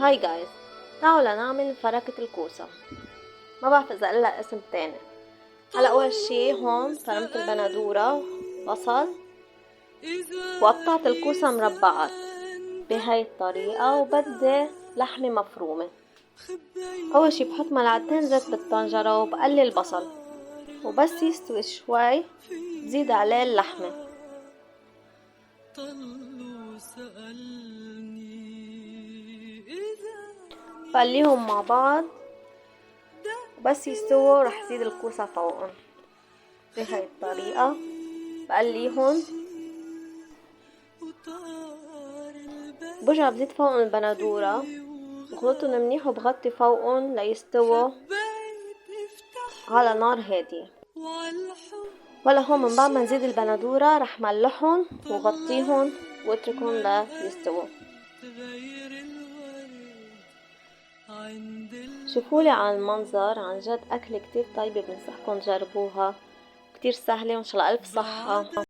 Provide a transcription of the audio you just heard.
هاي جايز، تعالوا لنعمل فركة الكوسة. ما بعرف اذا قلها اسم تاني. هلا اول شي هون فرمت البندورة، بصل، وقطعت الكوسة مربعات بهاي الطريقة، وبدي لحمة مفرومة. اول شي بحط ملعقتين زيت بالطنجرة وبقلي البصل، وبس يستوي شوي بزيد عليه اللحمة. بقليهم مع بعض، وبس يستووا رح زيد الكوسة فوقهم بهاي الطريقة. بقليهم، برجع بزيد فوقهم البندورة، بخلطهم منيح وبغطي فوقهم ليستووا على نار هادية. ولا هون من بعد ما نزيد البندورة رح ملحهم وغطيهم واتركهم ليستووا. شوفولي على المنظر، عن جد أكلة كتير طيبة، بنصحكم تجربوها، كتير سهلة وإن شاء الله ألف صحة.